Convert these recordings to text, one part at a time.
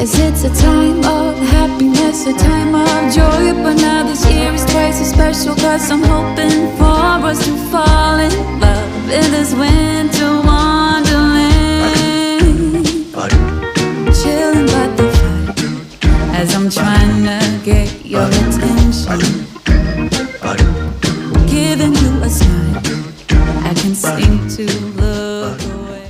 Yes, it's a time of happiness, a time of joy. But now this year is twice as special, 'cause I'm hoping for us to fall in love in this winter wonderland. Chilling by the fire as I'm trying to get your attention, giving you a smile I can seem to look away.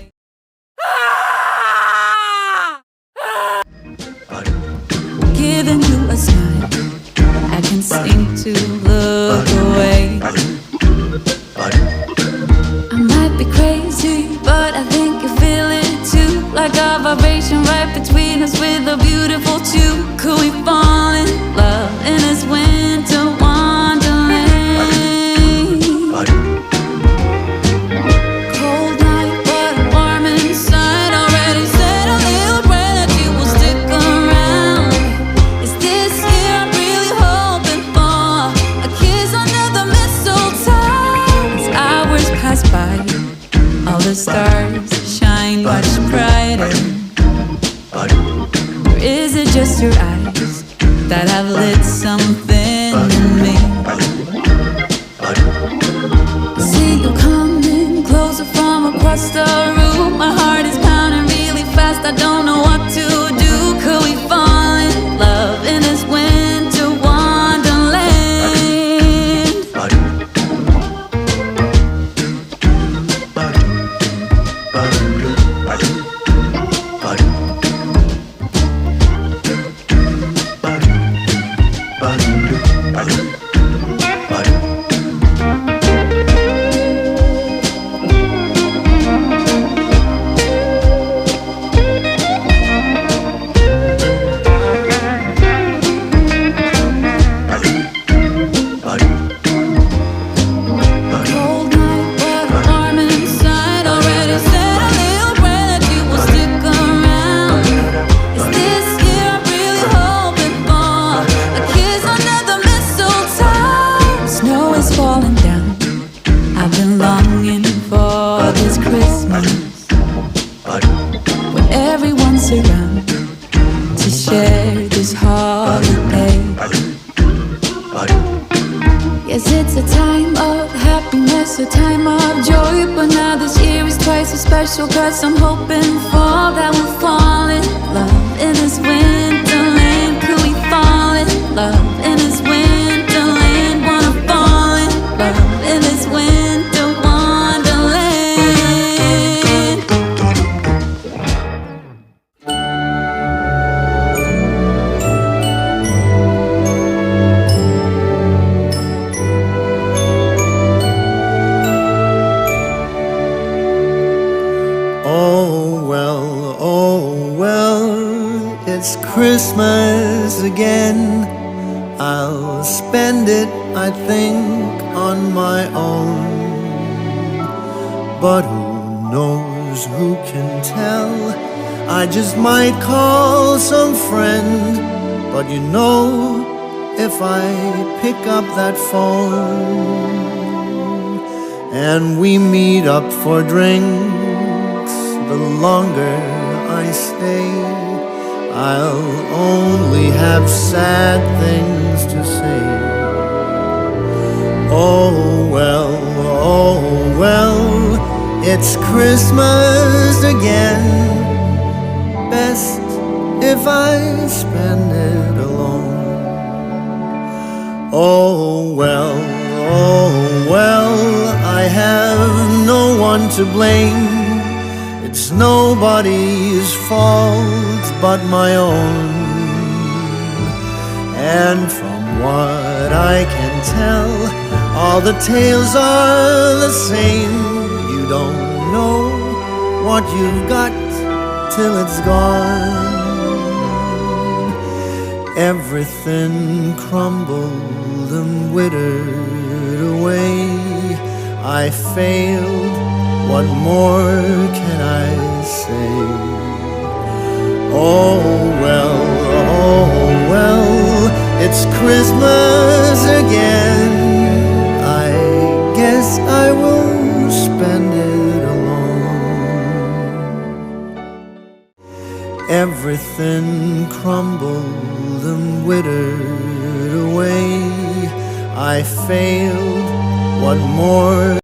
Giving you a smile I can seem to look away. I might be crazy, but I think you feel it too. Like a vibration right between us with a beautiful tune. Could we fall in love in this winter wonderland? Cold night, but warm inside. Already said a little prayer that you will stick around. Is this year I'm really hoping for a kiss under the mistletoe? As hours pass by, all the stars shine much brighter. Or is it just your eyes that have lit something in me? I see you coming closer from across the room. My heart is pounding really fast, I don't know what to do. Could we fall in love in this winter wonderland? Cold night, but warm inside. Already said a little prayer that you will stick around. Is this year I'm really hoping for a kiss under the mistletoe? Snow is falling down, I've been longing for this Christmas, when everyone's around to share this holiday. Yes, it's a time of happiness, a time of joy. But now this year is twice as special, 'cause I'm hoping for that we'll fall in love in this winterland. Could we fall in love in this winterland? Wanna fall in love in this winter wonderland. Oh well, it's Christmas again. I'll spend it, I think, on my own. But who knows, who can tell? I just might call some friend. But you know, if I pick up that phone and we meet up for drinks, the longer I stay, I'll only have sad things to say. Oh well, it's Christmas again. Best if I spend it alone. Oh well, I have no one to blame. It's nobody's fault but my own. And from what I can tell, all the tales are the same. You don't know what you've got till it's gone. Everything crumbled and withered away. I failed, what more can I say? Oh well, it's Christmas again. I guess I will spend it alone. everything crumbled and withered away. I failed. What more